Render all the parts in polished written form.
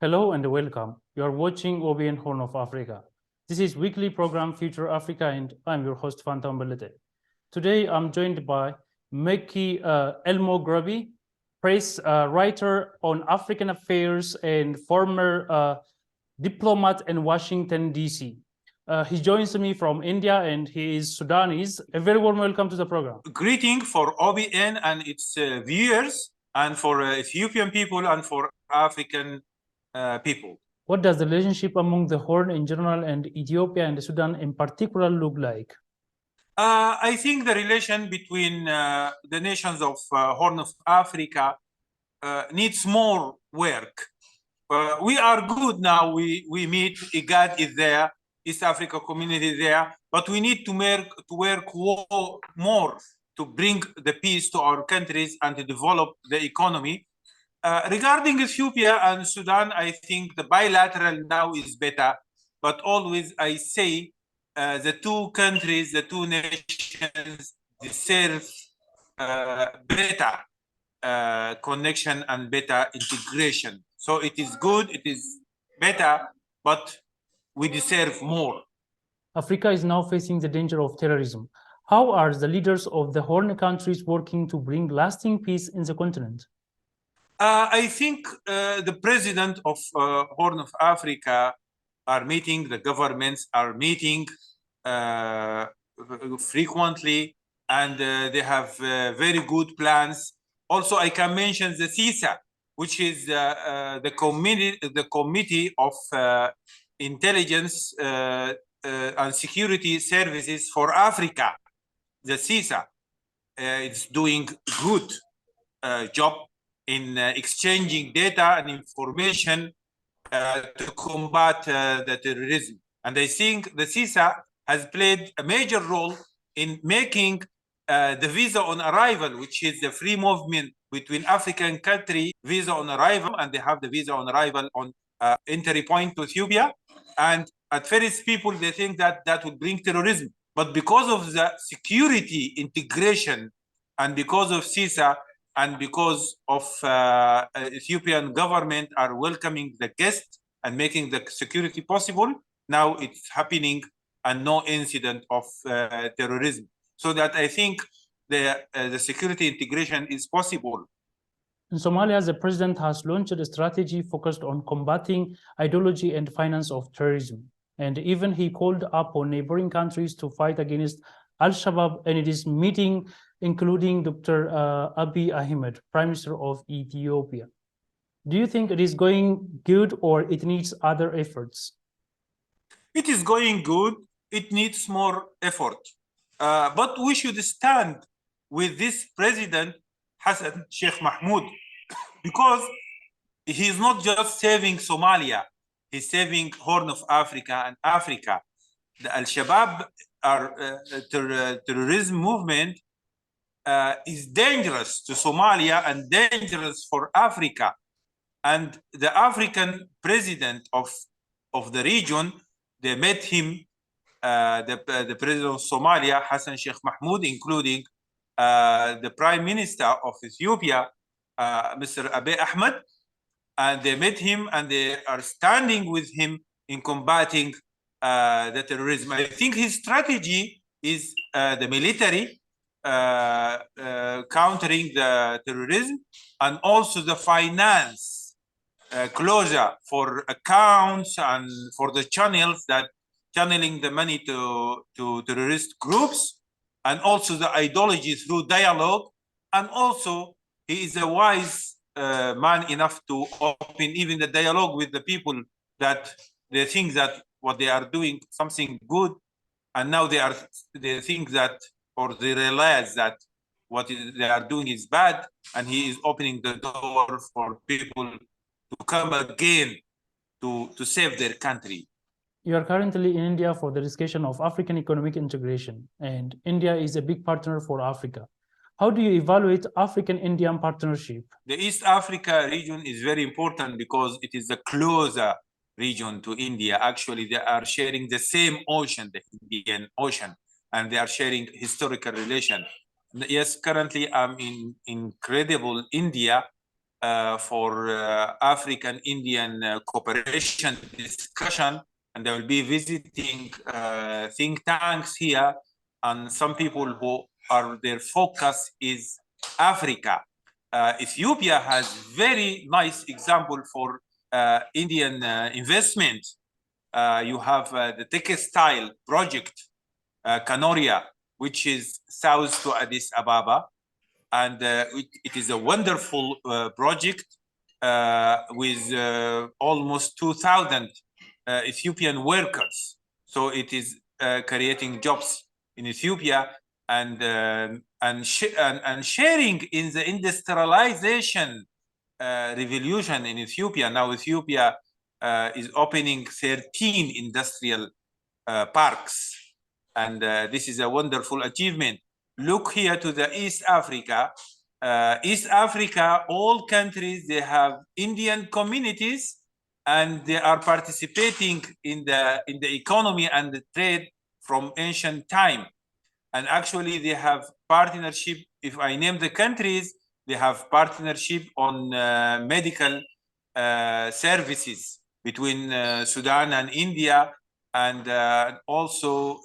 Hello and welcome. You are watching OBN Horn of Africa. This is weekly program Future Africa, and I'm your host Fantam Belete. Today I'm joined by Meki Elmo Grabi, press writer on African affairs and former diplomat in Washington D.C. He joins me from India and he is Sudanese. A very warm welcome to the program. Greeting for OBN and its viewers, and for Ethiopian people and for African people. What does the relationship among the Horn in general and Ethiopia and Sudan in particular look like? I think the relation between the nations of Horn of Africa needs more work. We are good now. We meet. IGAD is there, East Africa Community is there, but we need to work more to bring the peace to our countries and to develop the economy. Regarding Ethiopia and Sudan, I think the bilateral now is better, but always I say the two countries, the two nations deserve better connection and better integration. So it is good, it is better, but we deserve more. Africa is now facing the danger of terrorism. How are the leaders of the Horn countries working to bring lasting peace in the continent? I think the president of Horn of Africa are meeting, the governments are meeting frequently, and they have very good plans. Also, I can mention the CISA, which is the committee of intelligence and security services for Africa. The CISA is doing good job in exchanging data and information to combat the terrorism. And I think the CISA has played a major role in making the visa on arrival, which is the free movement between African country, visa on arrival, and they have the visa on arrival on entry point to Ethiopia. And at first, people, they think that that would bring terrorism. But because of the security integration and because of CISA, and because of Ethiopian government are welcoming the guests and making the security possible, now it's happening and no incident of terrorism. So that I think the security integration is possible. In Somalia, the president has launched a strategy focused on combating ideology and finance of terrorism. And even he called up on neighboring countries to fight against Al-Shabaab in this meeting, including Dr. Abiy Ahmed, Prime Minister of Ethiopia. Do you think it is going good or it needs other efforts? It is going good. It needs more effort. But we should stand with this president, Hassan Sheikh Mahmoud, because he is not just saving Somalia, he's saving Horn of Africa and Africa. The Al-Shabaab terrorism movement is dangerous to Somalia and dangerous for Africa. And the African president of the region, they met him, the president of Somalia, Hassan Sheikh Mahmoud, including the prime minister of Ethiopia, Mr. Abiy Ahmed, and they met him and they are standing with him in combating the terrorism. I think his strategy is the military countering the terrorism, and also the finance closure for accounts and for the channels that channeling the money to terrorist groups, and also the ideology through dialogue. And also he is a wise man enough to open even the dialogue with the people that they think that what they are doing something good, and now they think that, or they realize that what they are doing is bad, and he is opening the door for people to come again to save their country. You are currently in India for the discussion of African economic integration, and India is a big partner for Africa. How do you evaluate African-Indian partnership? The East Africa region is very important because it is a closer region to India. Actually, they are sharing the same ocean, the Indian Ocean, and they are sharing historical relation. Yes, currently I'm in incredible India, for African-Indian cooperation discussion, and they will be visiting think tanks here, and some people who are their focus is Africa. Ethiopia has very nice example for Indian investment. You have the textile project, Kanoria, which is south to Addis Ababa. And it is a wonderful project with almost 2,000 Ethiopian workers. So it is creating jobs in Ethiopia and sharing in the industrialization revolution in Ethiopia. Now Ethiopia is opening 13 industrial parks, and this is a wonderful achievement. Look here to the East Africa. East Africa, all countries, they have Indian communities, and they are participating in the economy and the trade from ancient time. And actually, they have partnership. If I name the countries, they have partnership on medical services between Sudan and India, and also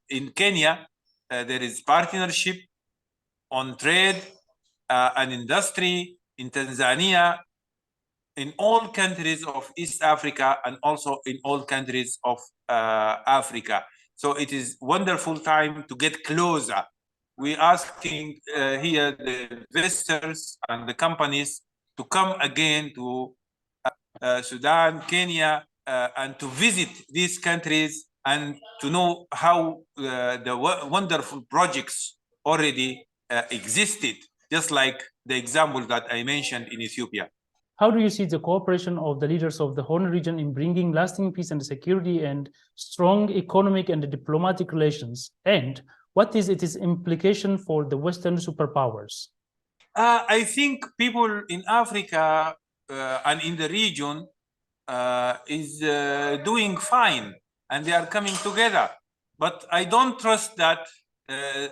in Kenya, there is partnership on trade and industry. In Tanzania, in all countries of East Africa, and also in all countries of Africa. So it is wonderful time to get closer. We're asking here the investors and the companies to come again to Sudan, Kenya, and to visit these countries and to know how the wonderful projects already existed, just like the example that I mentioned in Ethiopia. How do you see the cooperation of the leaders of the Horn region in bringing lasting peace and security and strong economic and diplomatic relations? And what is its implication for the Western superpowers? I think people in Africa and in the region is doing fine, and they are coming together. But I don't trust that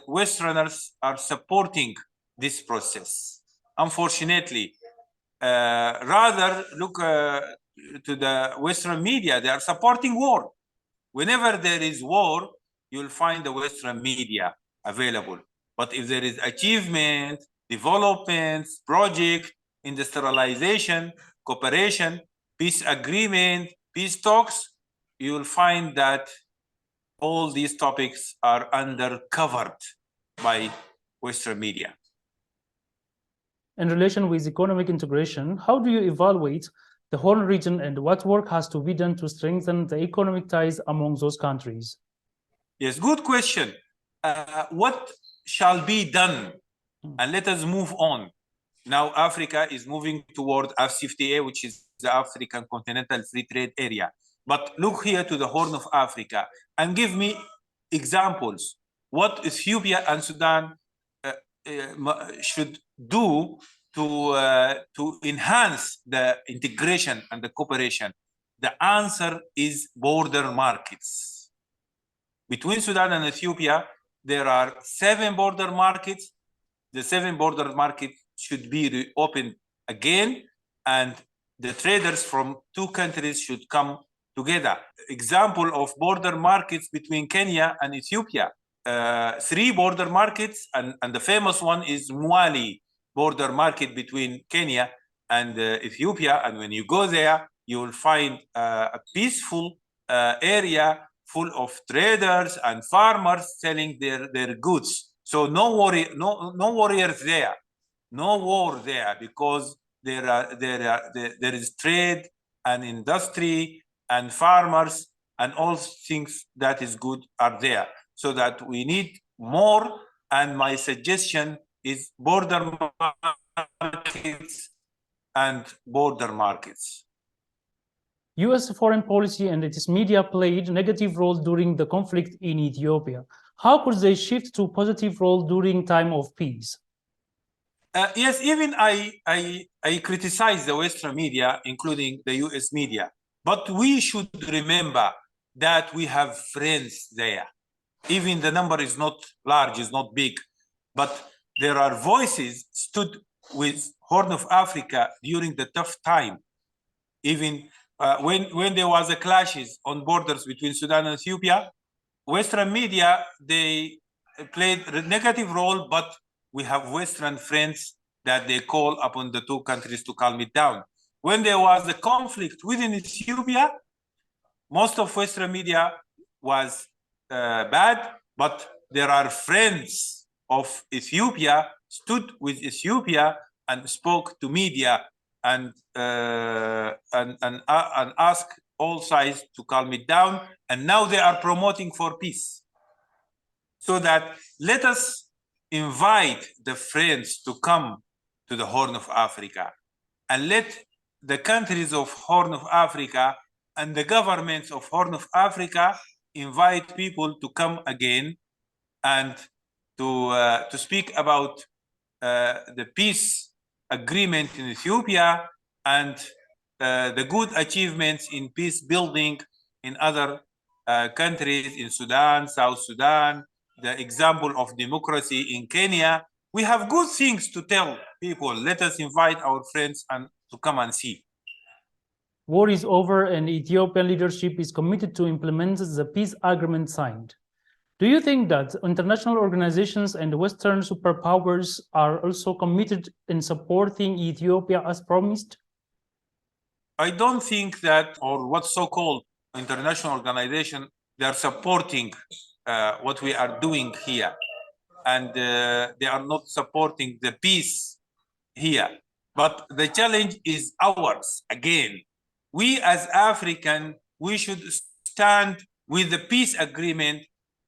Westerners are supporting this process, unfortunately. Rather, look to the Western media. They are supporting war. Whenever there is war, you'll find the Western media available. But if there is achievement, developments, project, industrialization, cooperation, peace agreement, peace talks, you will find that all these topics are undercovered by Western media. In relation with economic integration, how do you evaluate the Horn region and what work has to be done to strengthen the economic ties among those countries? Yes, good question. What shall be done? And let us move on. Now Africa is moving toward AfCFTA, which is the African Continental Free Trade Area. But look here to the Horn of Africa and give me examples. What Ethiopia and Sudan should do to enhance the integration and the cooperation? The answer is border markets. Between Sudan and Ethiopia, there are 7 border markets. The 7 border markets should be reopened again, and the traders from 2 countries should come together. Example of border markets between Kenya and Ethiopia. 3 border markets, and the famous one is Mwali border market between Kenya and Ethiopia. And when you go there, you will find a peaceful area full of traders and farmers selling their goods. So no worry, no warriors there, no war there, because there is trade and industry and farmers, and all things that is good are there. So that we need more, and my suggestion is border markets and border markets. US foreign policy and its media played a negative role during the conflict in Ethiopia. How could they shift to a positive role during time of peace? Yes, even I criticize the Western media, including the US media, but we should remember that we have friends there. Even the number is not large, is not big, but there are voices stood with Horn of Africa during the tough time. Even when there was a clashes on borders between Sudan and Ethiopia, Western media, they played a negative role, but we have Western friends that they call upon the two countries to calm it down. When there was a conflict within Ethiopia, most of Western media was bad, but there are friends of Ethiopia stood with Ethiopia and spoke to media and ask all sides to calm it down. And now they are promoting for peace. So that let us invite the friends to come to the Horn of Africa, and let the countries of Horn of Africa and the governments of Horn of Africa invite people to come again and to speak about the peace agreement in Ethiopia and the good achievements in peace building in other countries, in Sudan, South Sudan, the example of democracy in Kenya. We have good things to tell people. Let us invite our friends and to come and see. War is over and Ethiopian leadership is committed to implement the peace agreement signed. Do you think that international organizations and Western superpowers are also committed in supporting Ethiopia as promised? I don't think that, or what so-called international organization, they are supporting what we are doing here. And they are not supporting the peace here. But the challenge is ours again. We as African, we should stand with the peace agreement.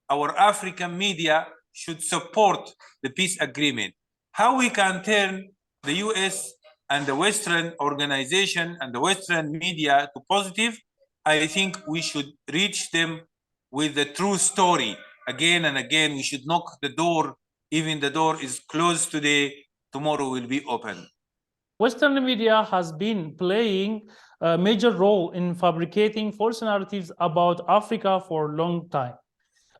Our African media should support the peace agreement. How we can turn the US and the Western organization and the Western media to positive, I think we should reach them with the true story. Again and again, we should knock the door. Even the door is closed today, tomorrow will be open. Western media has been playing a major role in fabricating false narratives about Africa for a long time.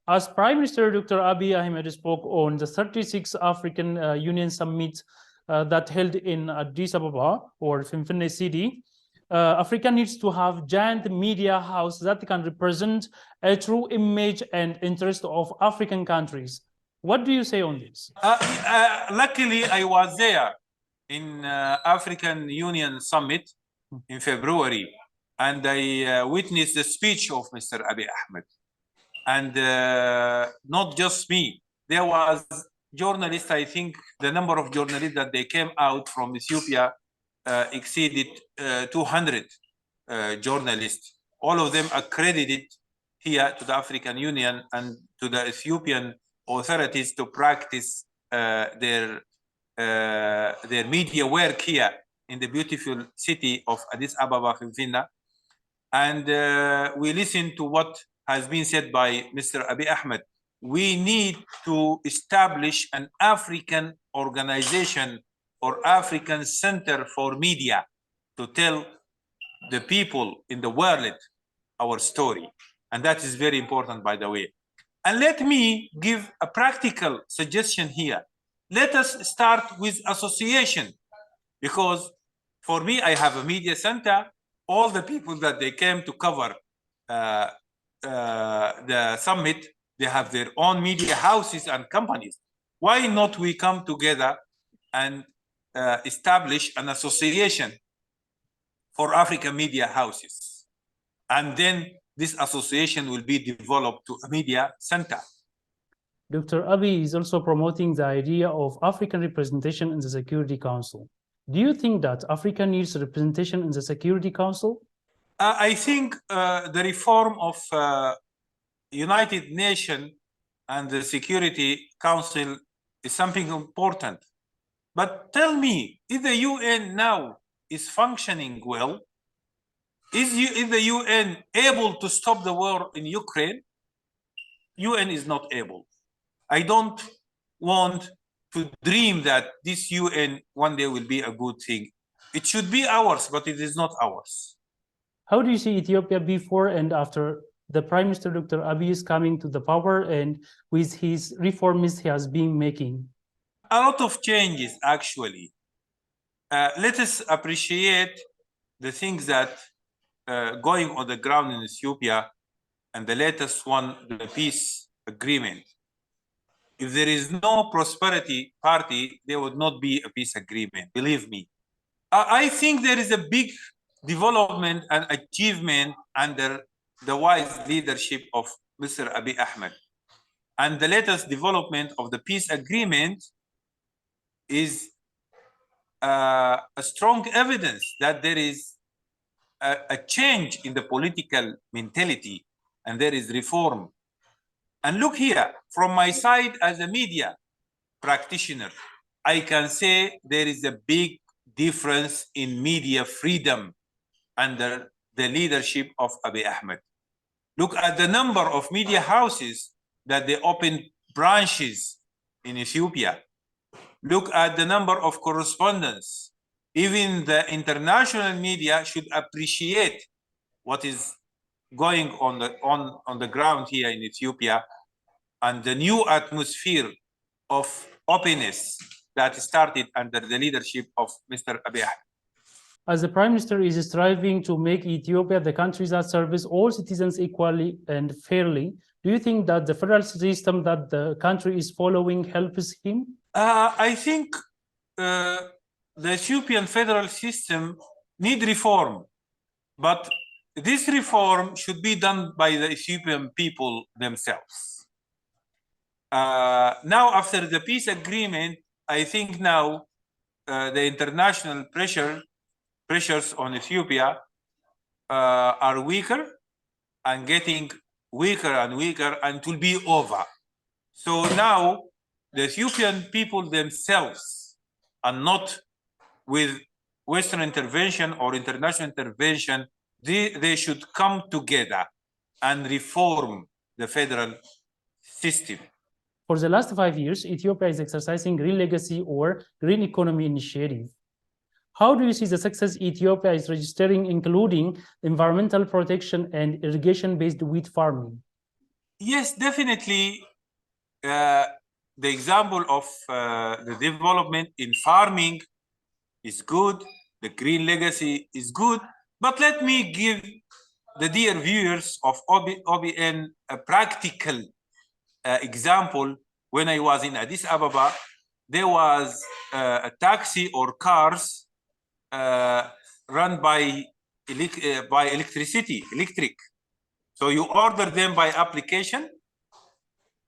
As Prime Minister Dr. Abiy Ahmed spoke on the 36th African Union Summit that held in Addis Ababa or Finfinne City, Africa needs to have giant media house that can represent a true image and interest of African countries. What do you say on this? Luckily, I was there in African Union Summit in February, and I witnessed the speech of Mr. Abiy Ahmed. And not just me, there was journalists, I think the number of journalists that they came out from Ethiopia exceeded 200 journalists, all of them accredited here to the African Union and to the Ethiopian authorities to practice their media work here in the beautiful city of Addis Ababa, Finfinne. And we listen to what has been said by Mr. Abiy Ahmed. We need to establish an African organization or African center for media to tell the people in the world our story. And that is very important, by the way. And let me give a practical suggestion here. Let us start with association, because for me, I have a media center. All the people that they came to cover the summit, they have their own media houses and companies. Why not we come together and establish an association for African media houses? And then this association will be developed to a media center. Dr. Abiy is also promoting the idea of African representation in the Security Council. Do you think that Africa needs representation in the Security Council? I think the reform of United Nations and the Security Council is something important. But tell me, if the UN now is functioning well, is the UN able to stop the war in Ukraine? UN is not able. I don't want to dream that this UN one day will be a good thing. It should be ours, but it is not ours. How do you see Ethiopia before and after the Prime Minister Dr. Abiy is coming to the power and with his reforms he has been making? A lot of changes, actually. Let us appreciate the things that going on the ground in Ethiopia, and the latest one, the peace agreement. If there is no prosperity party, there would not be a peace agreement, believe me. I think there is a big development and achievement under the wise leadership of Mr. Abiy Ahmed. And the latest development of the peace agreement is a strong evidence that there is a change in the political mentality and there is reform. And look here, from my side as a media practitioner, I can say there is a big difference in media freedom under the leadership of Abiy Ahmed. Look at the number of media houses that they opened branches in Ethiopia. Look at the number of correspondents. Even the international media should appreciate what is going on the ground here in Ethiopia and the new atmosphere of openness that started under the leadership of Mr. Abiy Ahmed. As the Prime Minister is striving to make Ethiopia the country that serves all citizens equally and fairly, do you think that the federal system that the country is following helps him? I think the Ethiopian federal system need reform, but this reform should be done by the Ethiopian people themselves. Now, after the peace agreement, I think now the international pressures on Ethiopia are weaker and getting weaker and weaker, and it will be over. So now the Ethiopian people themselves are not with Western intervention or international intervention. They should come together and reform the federal system. For the last 5 years, Ethiopia is exercising Green Legacy or Green Economy Initiative. How do you see the success Ethiopia is registering, including environmental protection and irrigation-based wheat farming? Yes, definitely. The example of the development in farming is good. The green legacy is good. But let me give the dear viewers of OBN a practical example. When I was in Addis Ababa, there was a taxi or cars run by electric. So you order them by application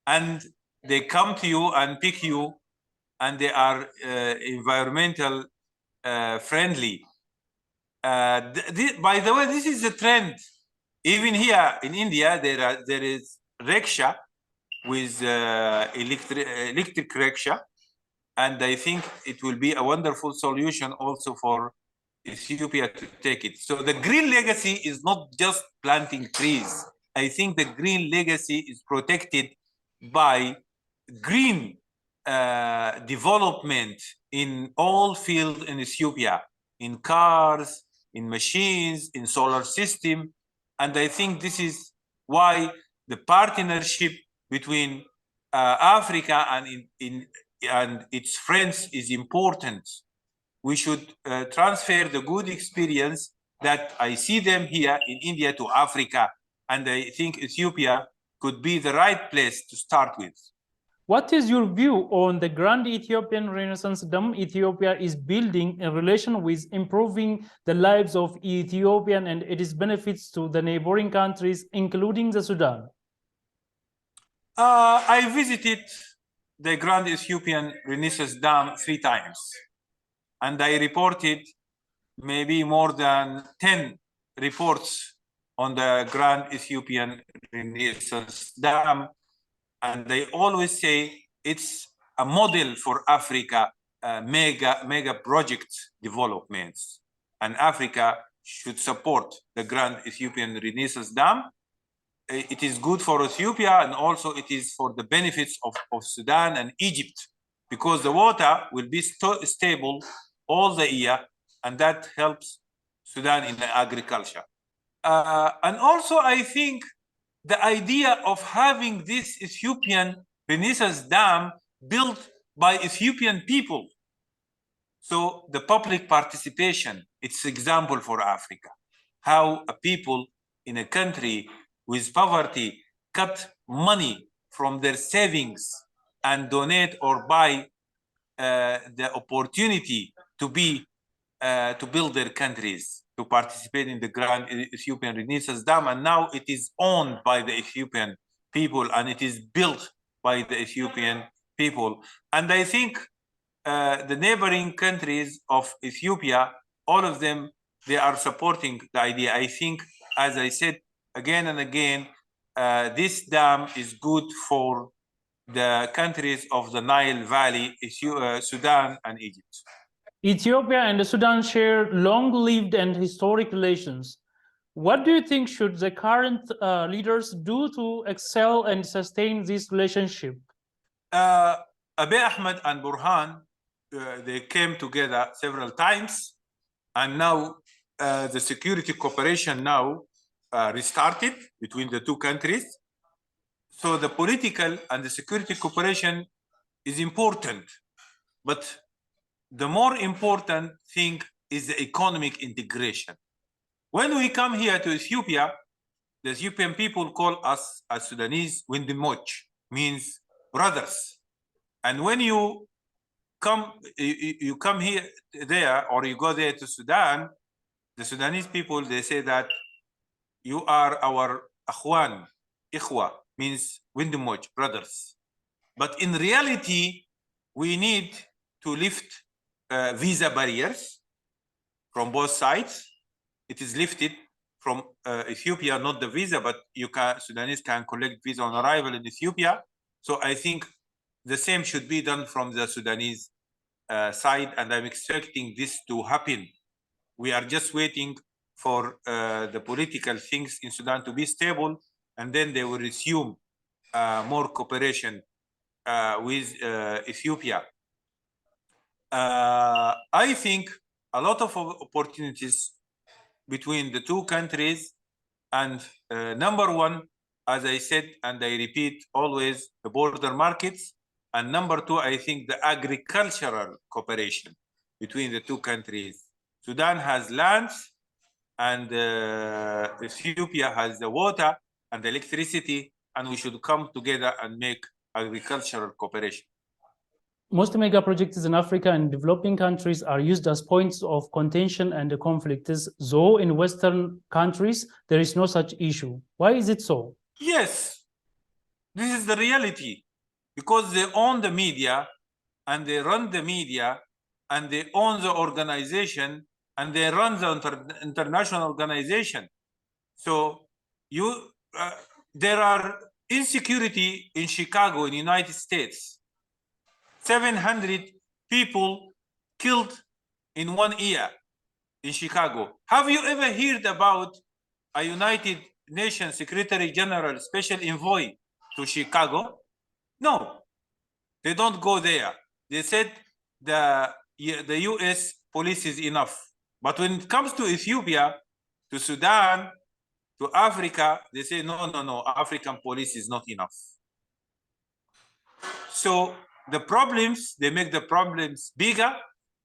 and they come to you and pick you, and they are environmental friendly. By the way, this is a trend. Even here in India, there is rickshaw with electric rickshaw, and I think it will be a wonderful solution also for Ethiopia to take it. So the green legacy is not just planting trees. I think the green legacy is protected by green development in all fields in Ethiopia, in cars, in machines, in solar system. And I think this is why the partnership between Africa and its friends is important. We should transfer the good experience that I see them here in India to Africa. And I think Ethiopia could be the right place to start with. What is your view on the Grand Ethiopian Renaissance Dam Ethiopia is building in relation with improving the lives of Ethiopian and its benefits to the neighboring countries, including the Sudan? I visited the Grand Ethiopian Renaissance Dam 3 times, and I reported maybe more than 10 reports on the Grand Ethiopian Renaissance Dam. And they always say it's a model for Africa mega project developments. And Africa should support the Grand Ethiopian Renaissance Dam. It is good for Ethiopia, and also it is for the benefits of Sudan and Egypt, because the water will be stable all the year, and that helps Sudan in the agriculture. And also I think the idea of having this Ethiopian Renaissance Dam built by Ethiopian people. So the public participation, it's example for Africa, how a people in a country with poverty cut money from their savings and donate or buy the opportunity to build their countries, to participate in the Grand Ethiopian Renaissance Dam, and now it is owned by the Ethiopian people and it is built by the Ethiopian people. And I think the neighboring countries of Ethiopia, all of them, they are supporting the idea. I think, as I said again and again, this dam is good for the countries of the Nile Valley, Sudan and Egypt. Ethiopia and Sudan share long-lived and historic relations. What do you think should the current leaders do to excel and sustain this relationship? Abiy Ahmed and Burhan, they came together several times, and now the security cooperation now restarted between the two countries. So the political and the security cooperation is important, but the more important thing is the economic integration. When we come here to Ethiopia, the Ethiopian people call us as Sudanese Windimoch, means brothers. And when you come here, there, or you go there to Sudan, the Sudanese people, they say that you are our akhwan, ikhwa, means Windimoch, brothers. But in reality, we need to lift visa barriers from both sides. It is lifted from Ethiopia, not the visa, but Sudanese can collect visa on arrival in Ethiopia. So I think the same should be done from the Sudanese side, and I'm expecting this to happen. We are just waiting for the political things in Sudan to be stable, and then they will resume more cooperation with Ethiopia. I think a lot of opportunities between the two countries, and number one, as I said, and I repeat always, the border markets, and number two, I think the agricultural cooperation between the two countries. Sudan has lands, and Ethiopia has the water and the electricity, and we should come together and make agricultural cooperation. Most mega projects in Africa and developing countries are used as points of contention and conflicts, though in Western countries, there is no such issue. Why is it so? Yes, this is the reality, because they own the media, and they run the media, and they own the organization, and they run the international organization. So there are insecurity in Chicago, in the United States. 700 people killed in 1 year in Chicago. Have you ever heard about a United Nations Secretary General Special Envoy to Chicago? No, they don't go there. They said the US police is enough. But when it comes to Ethiopia, to Sudan, to Africa, they say, no, African police is not enough. So the problems, they make the problems bigger,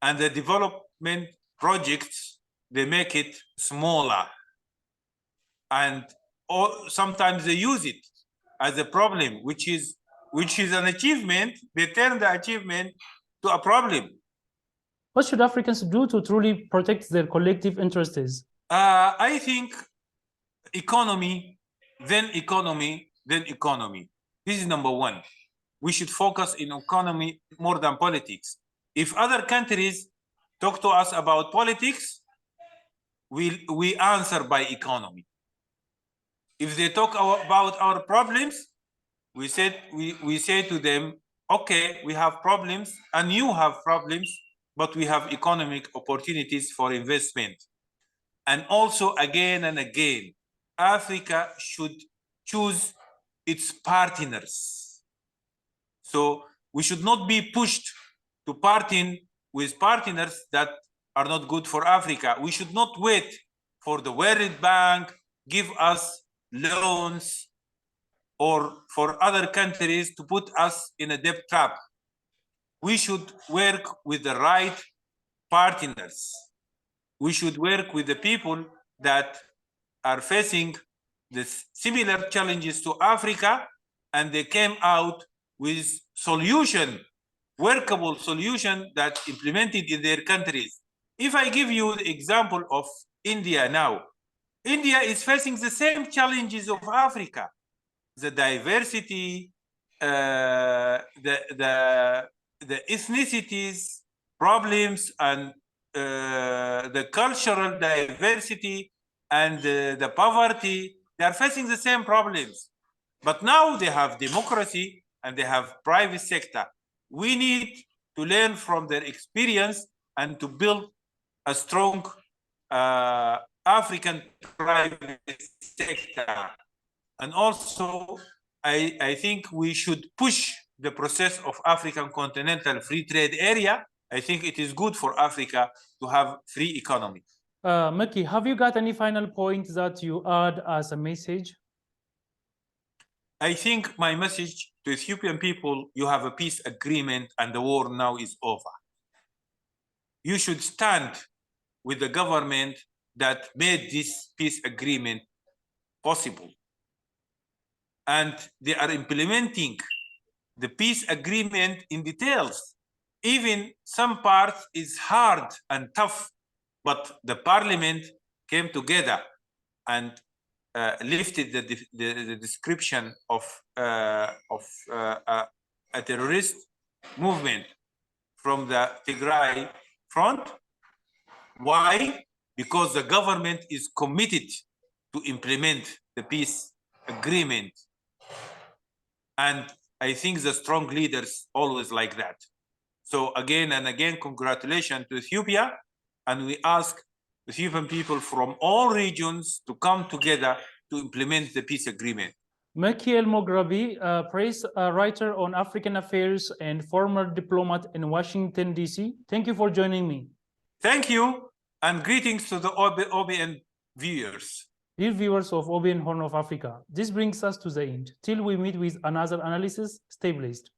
and the development projects, they make it smaller. And sometimes they use it as a problem, which is an achievement. They turn the achievement to a problem. What should Africans do to truly protect their collective interests? I think economy, then economy, then economy. This is number one. We should focus in economy more than politics. If other countries talk to us about politics, we answer by economy. If they talk about our problems, we say to them, okay, we have problems and you have problems, but we have economic opportunities for investment. And also, again and again, Africa should choose its partners. So we should not be pushed to partner with partners that are not good for Africa. We should not wait for the World Bank give us loans, or for other countries to put us in a debt trap. We should work with the right partners. We should work with the people that are facing the similar challenges to Africa, and they came out with workable solution that implemented in their countries. If I give you the example of India now, India is facing the same challenges of Africa, the diversity, the ethnicities, problems, and the cultural diversity and the poverty. They are facing the same problems. But now they have democracy and they have private sector. We need to learn from their experience and to build a strong African private sector. And also, I think we should push the process of African Continental Free Trade Area. I think it is good for Africa to have free economy. Mekki, have you got any final points that you add as a message? I think my message to Ethiopian people, you have a peace agreement and the war now is over. You should stand with the government that made this peace agreement possible. And they are implementing the peace agreement in details. Even some parts is hard and tough, but the parliament came together and lifted the description of a terrorist movement from the Tigray front. Why? Because the government is committed to implement the peace agreement. And I think the strong leaders always like that. So again and again, congratulations to Ethiopia. And we ask Ethiopian people from all regions to come together to implement the peace agreement. Mekki El-Moghrabi, press writer on African affairs and former diplomat in Washington, D.C. Thank you for joining me. Thank you, and greetings to the OBN viewers. Dear viewers of OBN Horn of Africa, this brings us to the end. Till we meet with another analysis, stay blessed.